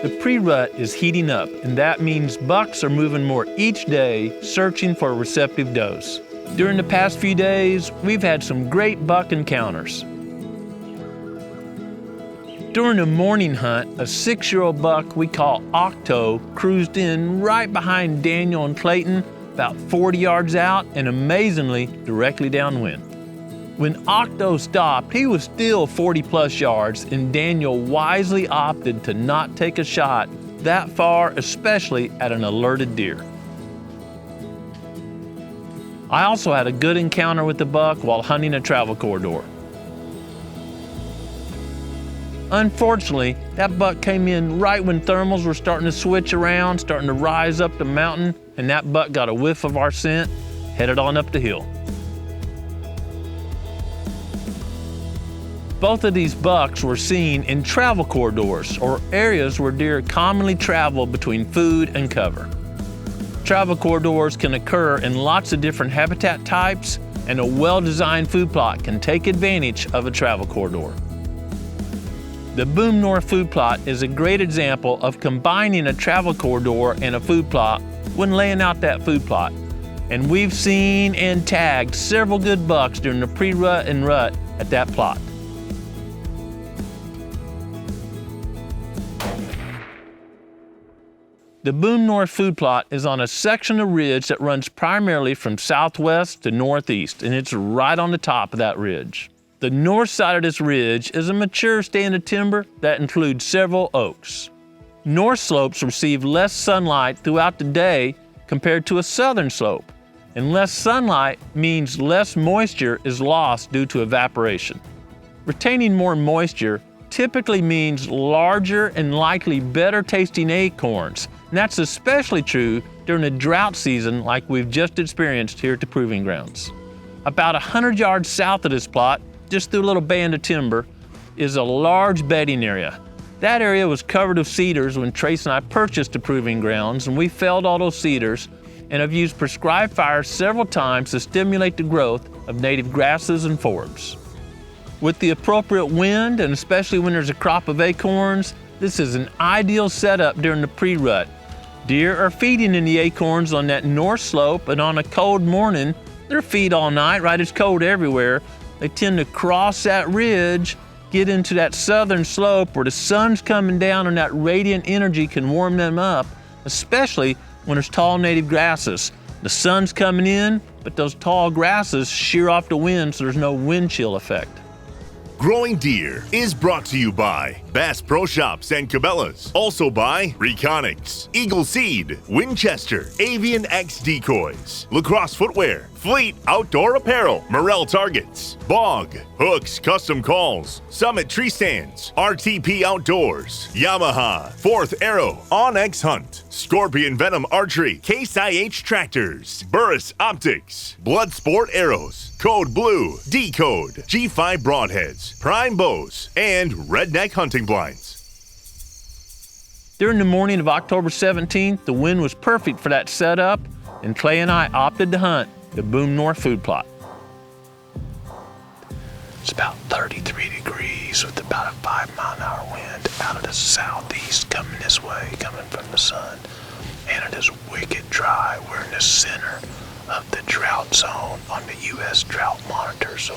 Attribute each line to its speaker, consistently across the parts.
Speaker 1: The pre-rut is heating up, and that means bucks are moving more each day, searching for receptive does. During the past few days, we've had some great buck encounters. During a morning hunt, a 6-year-old buck we call Octo cruised in right behind Daniel and Clayton, about 40 yards out, and amazingly, directly downwind. When Octo stopped, he was still 40+ yards, and Daniel wisely opted to not take a shot that far, especially at an alerted deer. I also had a good encounter with the buck while hunting a travel corridor. Unfortunately, that buck came in right when thermals were starting to switch around, starting to rise up the mountain, and that buck got a whiff of our scent, headed on up the hill. Both of these bucks were seen in travel corridors, or areas where deer commonly travel between food and cover. Travel corridors can occur in lots of different habitat types, and a well-designed food plot can take advantage of a travel corridor. The Boom North food plot is a great example of combining a travel corridor and a food plot when laying out that food plot. And we've seen and tagged several good bucks during the pre-rut and rut at that plot. The Boom North food plot is on a section of ridge that runs primarily from southwest to northeast, and it's right on the top of that ridge. The north side of this ridge is a mature stand of timber that includes several oaks. North slopes receive less sunlight throughout the day compared to a southern slope, and less sunlight means less moisture is lost due to evaporation. Retaining more moisture typically means larger and likely better tasting acorns, and that's especially true during a drought season like we've just experienced here at the Proving Grounds. About 100 yards south of this plot, just through a little band of timber, is a large bedding area. That area was covered with cedars when Trace and I purchased the Proving Grounds, and we felled all those cedars and have used prescribed fire several times to stimulate the growth of native grasses and forbs. With the appropriate wind, and especially when there's a crop of acorns, this is an ideal setup during the pre-rut. Deer are feeding in the acorns on that north slope, and on a cold morning, they'll feed all night, right? It's cold everywhere. They tend to cross that ridge, get into that southern slope where the sun's coming down and that radiant energy can warm them up, especially when there's tall native grasses. The sun's coming in, but those tall grasses shear off the wind so there's no wind chill effect.
Speaker 2: Growing Deer is brought to you by Bass Pro Shops and Cabela's. Also by Reconyx, Eagle Seed, Winchester, Avian X Decoys, Lacrosse Footwear, Fleet Outdoor Apparel, Morel Targets, Bog, Hooks Custom Calls, Summit Tree Stands, RTP Outdoors, Yamaha, Fourth Arrow, Onyx Hunt, Scorpion Venom Archery, Case IH Tractors, Burris Optics, Bloodsport Arrows, Code Blue, Decode, G5 Broadheads, Prime Bows, and Redneck Hunting Blinds.
Speaker 1: During the morning of October 17th, the wind was perfect for that setup, and Clay and I opted to hunt the Boom North food plot. It's about 33 degrees with about a 5-mile-an-hour wind out of the southeast coming this way, coming from the sun. And it is wicked dry. We're in the center of the drought zone on the U.S. Drought Monitor. So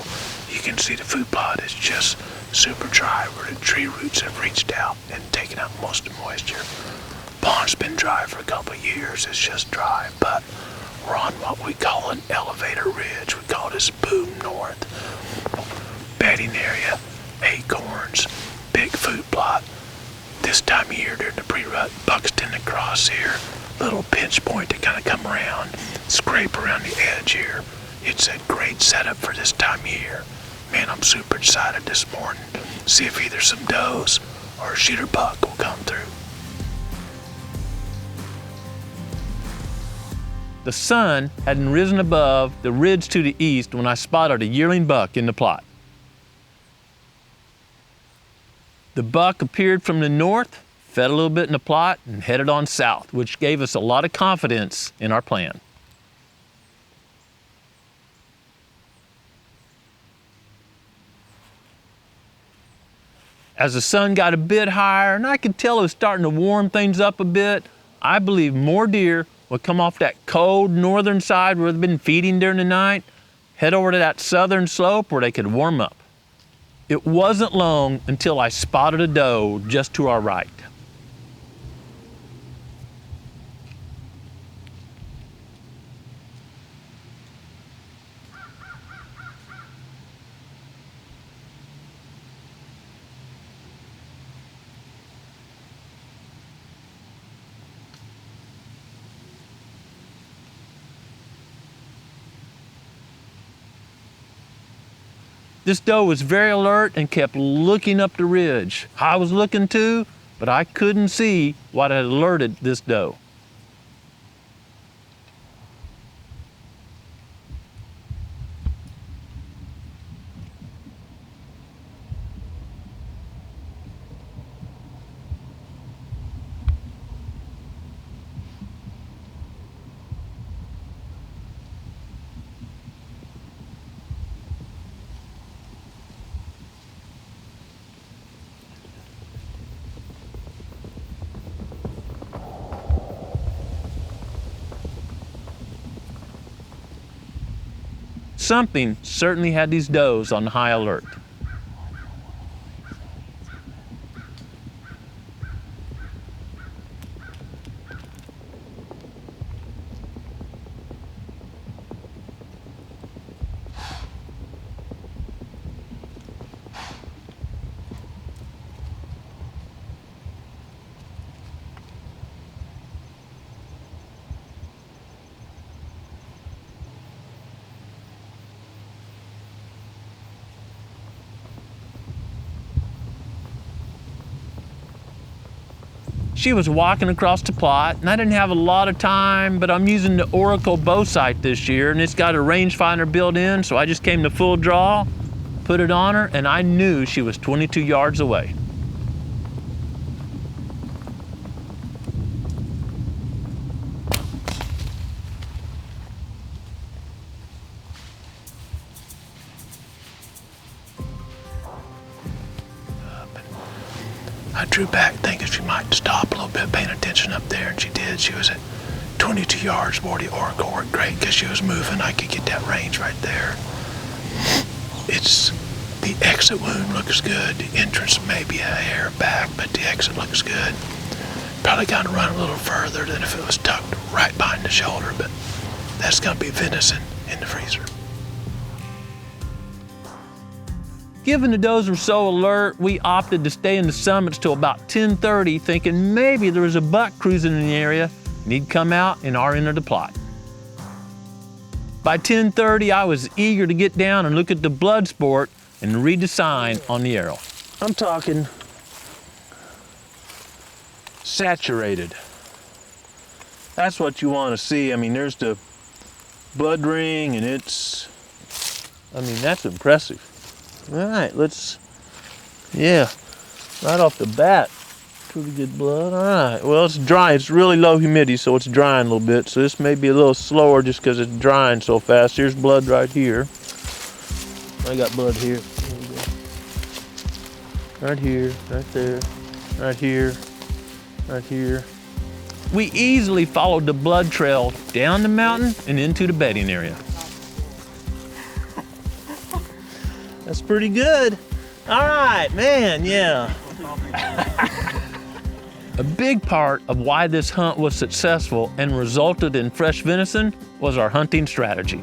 Speaker 1: you can see the food plot is just super dry where the tree roots have reached out and taken out most of the moisture. Pond's been dry for a couple of years. It's just dry, but we're on what we call an elevator ridge. We call this Boom North. Bedding area, acorns, big food plot. This time of year during the pre-rut, bucks tend to cross here. Little pinch point to kind of come around, scrape around the edge here. It's a great setup for this time of year. Man, I'm super excited this morning. See if either some does or a shooter buck will come through. The sun hadn't risen above the ridge to the east when I spotted a yearling buck in the plot. The buck appeared from the north, fed a little bit in the plot, and headed on south, which gave us a lot of confidence in our plan. As the sun got a bit higher and I could tell it was starting to warm things up a bit, I believe more deer would come off that cold northern side where they've been feeding during the night, head over to that southern slope where they could warm up. It wasn't long until I spotted a doe just to our right. This doe was very alert and kept looking up the ridge. I was looking too, but I couldn't see what had alerted this doe. Something certainly had these does on high alert. She was walking across the plot, and I didn't have a lot of time, but I'm using the Oracle bow sight this year, and it's got a rangefinder built in, so I just came to full draw, put it on her, and I knew she was 22 yards away. I drew back thinking she might stop a little bit, paying attention up there, and she did. She was at 22 yards. Boy, the Oracle worked great because she was moving. I could get that range right there. The exit wound looks good. The entrance may be a hair back, but the exit looks good. Probably got to run a little further than if it was tucked right behind the shoulder, but that's going to be venison in the freezer. Given the does were so alert, we opted to stay in the summits till about 10:30, thinking maybe there was a buck cruising in the area and he'd come out in our end of the plot. By 10:30, I was eager to get down and look at the blood sport and read the sign on the arrow. I'm talking saturated. That's what you want to see. I mean, there's the blood ring and that's impressive. All right, right off the bat, pretty good blood. All right, well, it's dry. It's really low humidity, so it's drying a little bit. So this may be a little slower just because it's drying so fast. Here's blood right here. I got blood here. Here we go. Right here, right there, right here, right here. We easily followed the blood trail down the mountain and into the bedding area. That's pretty good. All right, man, yeah. A big part of why this hunt was successful and resulted in fresh venison was our hunting strategy.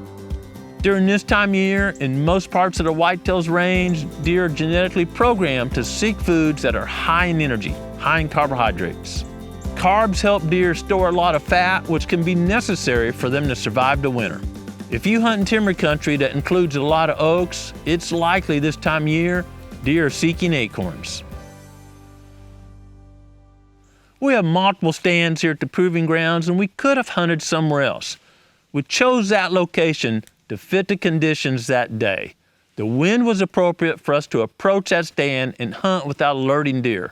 Speaker 1: During this time of year, in most parts of the whitetails range, deer are genetically programmed to seek foods that are high in energy, high in carbohydrates. Carbs help deer store a lot of fat, which can be necessary for them to survive the winter. If you hunt in timber country that includes a lot of oaks, it's likely this time of year deer are seeking acorns. We have multiple stands here at the proving grounds, and we could have hunted somewhere else. We chose that location to fit the conditions that day. The wind was appropriate for us to approach that stand and hunt without alerting deer.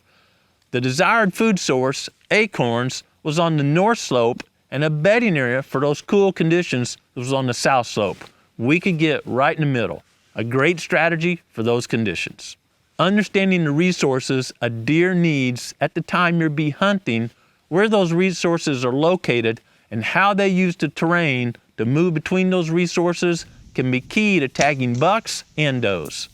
Speaker 1: The desired food source, acorns, was on the north slope, and a bedding area for those cool conditions was on the south slope. We could get right in the middle. A great strategy for those conditions. Understanding the resources a deer needs at the time you're bee hunting, where those resources are located, and how they use the terrain to move between those resources can be key to tagging bucks and does.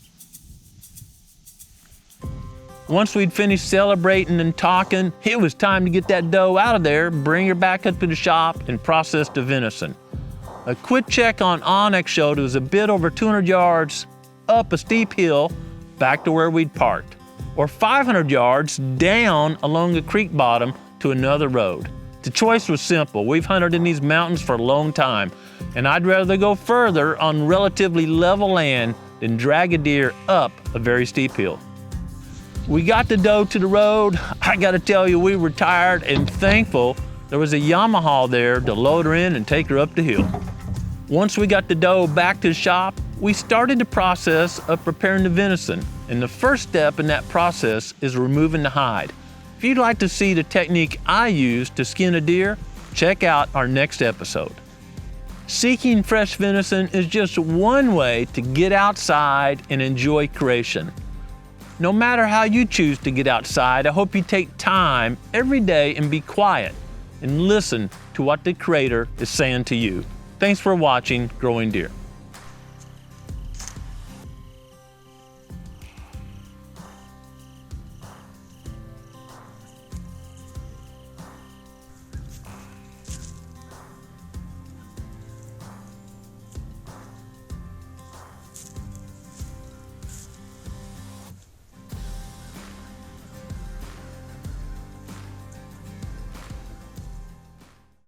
Speaker 1: Once we'd finished celebrating and talking, it was time to get that doe out of there, bring her back up to the shop, and process the venison. A quick check on onX showed it was a bit over 200 yards up a steep hill back to where we'd parked, or 500 yards down along a creek bottom to another road. The choice was simple. We've hunted in these mountains for a long time, and I'd rather go further on relatively level land than drag a deer up a very steep hill. We got the doe to the road. I gotta tell you, we were tired and thankful there was a Yamaha there to load her in and take her up the hill. Once we got the doe back to the shop, we started the process of preparing the venison, and the first step in that process is removing the hide. If you'd like to see the technique I use to skin a deer, check out our next episode. Seeking fresh venison is just one way to get outside and enjoy creation. No matter how you choose to get outside, I hope you take time every day and be quiet and listen to what the Creator is saying to you. Thanks for watching Growing Deer.